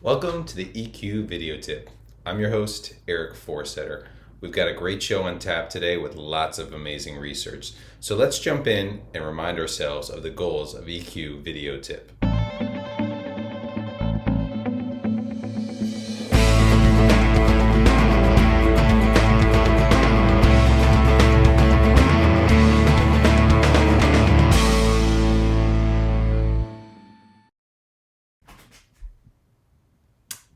Welcome to the EQ Video Tip. I'm your host, Eric Forsetter. We've got a great show on tap today with lots of amazing research. So let's jump in and remind ourselves of the goals of EQ Video Tip.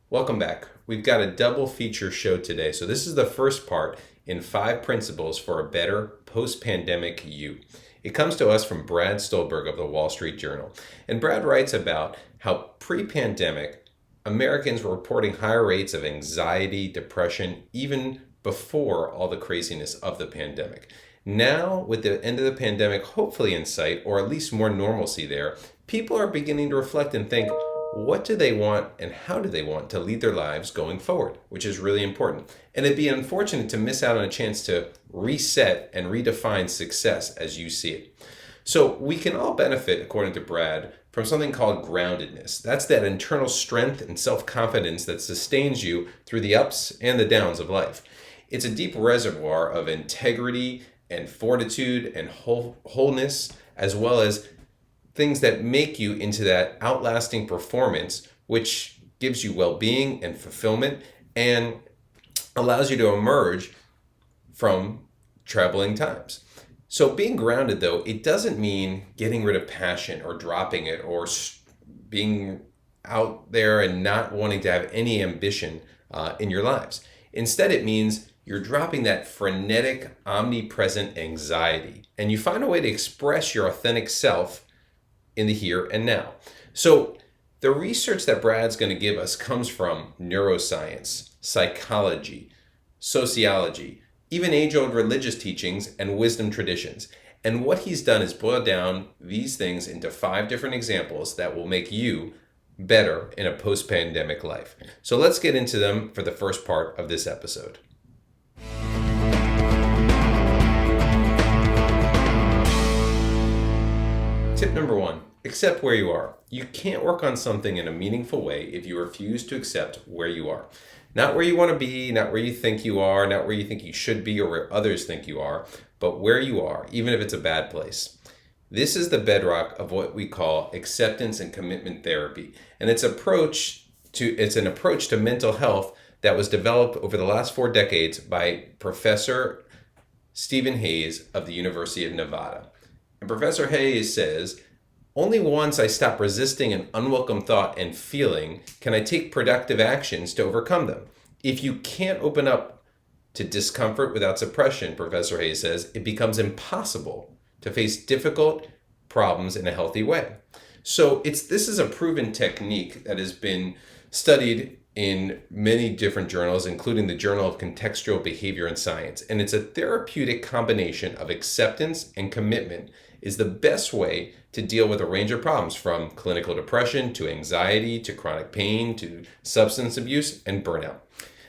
Welcome back. We've got a double feature show today. So this is the first part in 5 principles for a better post-pandemic you. It comes to us from Brad Stulberg of the Wall Street Journal. And Brad writes about how pre-pandemic Americans were reporting higher rates of anxiety, depression, even before all the craziness of the pandemic. Now, with the end of the pandemic hopefully in sight, or at least more normalcy there, people are beginning to reflect and think, what do they want and how do they want to lead their lives going forward, which is really important. And it'd be unfortunate to miss out on a chance to reset and redefine success as you see it. So we can all benefit, according to Brad, from something called groundedness. That's that internal strength and self-confidence that sustains you through the ups and the downs of life. It's a deep reservoir of integrity and fortitude and wholeness, as well as things that make you into that outlasting performance, which gives you well-being and fulfillment and allows you to emerge from troubling times. So being grounded, though, it doesn't mean getting rid of passion or dropping it or being out there and not wanting to have any ambition in your lives. Instead, it means you're dropping that frenetic, omnipresent anxiety, and you find a way to express your authentic self in the here and now. So the research that Brad's going to give us comes from neuroscience, psychology, sociology, even age-old religious teachings and wisdom traditions. And what he's done is boil down these things into 5 different examples that will make you better in a post-pandemic life. So let's get into them for the first part of this episode. Tip number 1, accept where you are. You can't work on something in a meaningful way if you refuse to accept where you are. Not where you want to be, not where you think you are, not where you think you should be or where others think you are, but where you are, even if it's a bad place. This is the bedrock of what we call acceptance and commitment therapy. And it's an approach to mental health that was developed over the last 4 decades by Professor Stephen Hayes of the University of Nevada. And Professor Hayes says, only once I stop resisting an unwelcome thought and feeling can I take productive actions to overcome them. If you can't open up to discomfort without suppression, Professor Hayes says, it becomes impossible to face difficult problems in a healthy way. So this is a proven technique that has been studied in many different journals, including the Journal of Contextual Behavior and Science. And it's a therapeutic combination of acceptance and commitment is the best way to deal with a range of problems, from clinical depression to anxiety to chronic pain to substance abuse and burnout.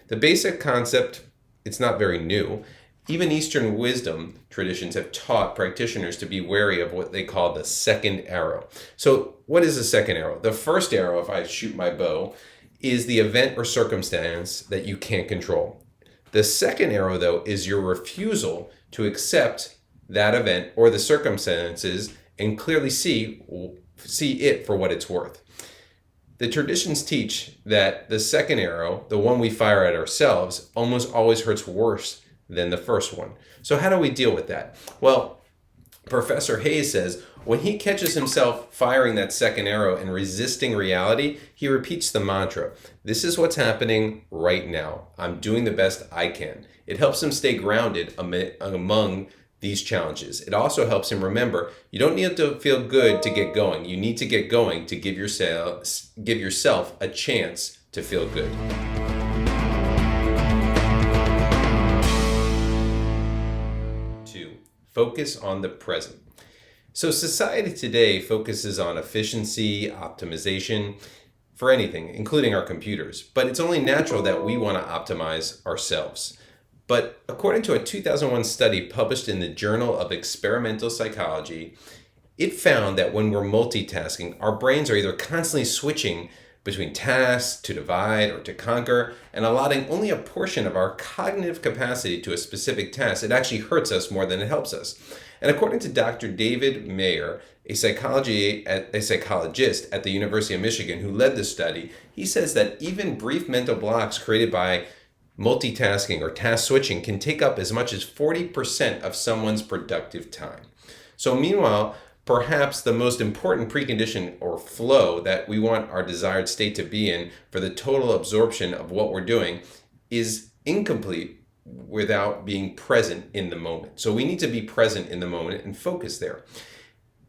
The basic concept, it's not very new. Even Eastern wisdom traditions have taught practitioners to be wary of what they call the second arrow. So what is the second arrow? The first arrow, if I shoot my bow, is the event or circumstance that you can't control. The second arrow, though, is your refusal to accept that event or the circumstances and clearly see it for what it's worth. The traditions teach that the second arrow, the one we fire at ourselves, almost always hurts worse than the first one. So how do we deal with that? Well, Professor Hayes says when he catches himself firing that second arrow and resisting reality, he repeats the mantra, this is what's happening right now. I'm doing the best I can. It helps him stay grounded among these challenges. It also helps him remember you don't need to feel good to get going. You need to get going to give yourself a chance to feel good. Focus on the present. So society today focuses on efficiency, optimization for anything, including our computers. But it's only natural that we want to optimize ourselves. But according to a 2001 study published in the Journal of Experimental Psychology, it found that when we're multitasking, our brains are either constantly switching between tasks, to divide or to conquer, and allotting only a portion of our cognitive capacity to a specific task, it actually hurts us more than it helps us. And according to Dr. David Mayer, a psychologist at the University of Michigan who led this study, he says that even brief mental blocks created by multitasking or task switching can take up as much as 40% of someone's productive time. So meanwhile, perhaps the most important precondition or flow that we want our desired state to be in for the total absorption of what we're doing is incomplete without being present in the moment. So we need to be present in the moment and focus there.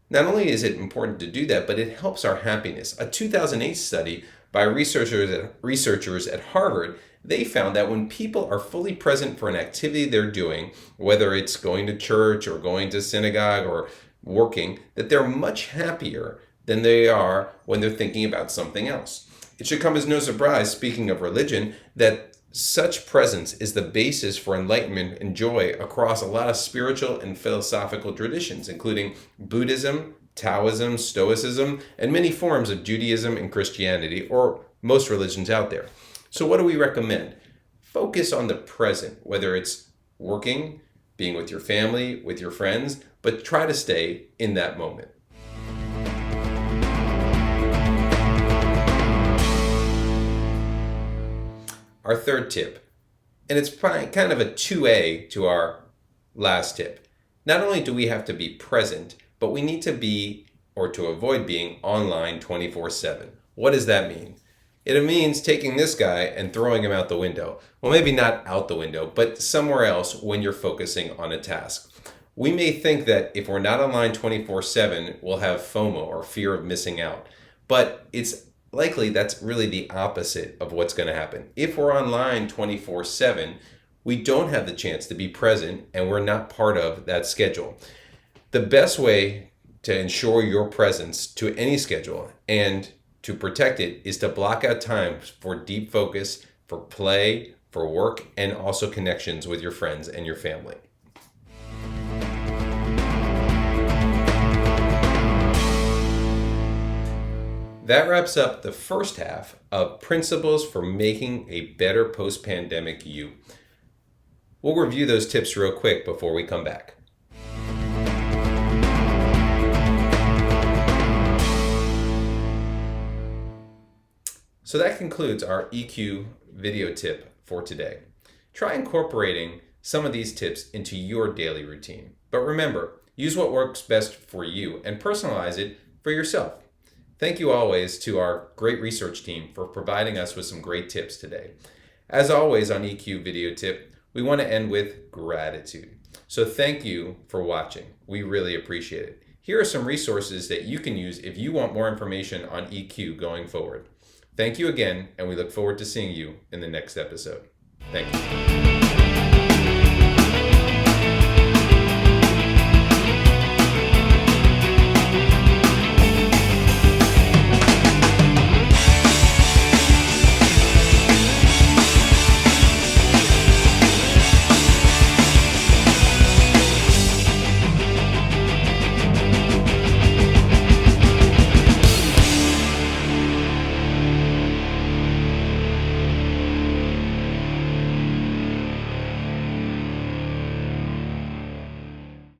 Not only is it important to do that, but it helps our happiness. A 2008 study by researchers at Harvard, they found that when people are fully present for an activity they're doing, whether it's going to church or going to synagogue or working, that they're much happier than they are when they're thinking about something else. It should come as no surprise, speaking of religion, that such presence is the basis for enlightenment and joy across a lot of spiritual and philosophical traditions, including Buddhism, Taoism, Stoicism, and many forms of Judaism and Christianity, or most religions out there. So what do we recommend? Focus on the present, whether it's working, being with your family, with your friends, but try to stay in that moment. Our third tip, and it's kind of a 2A to our last tip. Not only do we have to be present, but we need to be, or to avoid being, online 24/7. What does that mean? It means taking this guy and throwing him out the window. Well, maybe not out the window, but somewhere else when you're focusing on a task. We may think that if we're not online 24/7, we'll have FOMO or fear of missing out. But it's likely that's really the opposite of what's going to happen. If we're online 24/7, we don't have the chance to be present and we're not part of that schedule. The best way to ensure your presence to any schedule and to protect it is to block out time for deep focus, for play, for work, and also connections with your friends and your family. That wraps up the first half of Principles for Making a Better Post-Pandemic You. We'll review those tips real quick before we come back. So that concludes our EQ video tip for today. Try incorporating some of these tips into your daily routine. But remember, use what works best for you and personalize it for yourself. Thank you always to our great research team for providing us with some great tips today. As always on EQ video tip, we want to end with gratitude. So thank you for watching. We really appreciate it. Here are some resources that you can use if you want more information on EQ going forward. Thank you again, and we look forward to seeing you in the next episode. Thank you.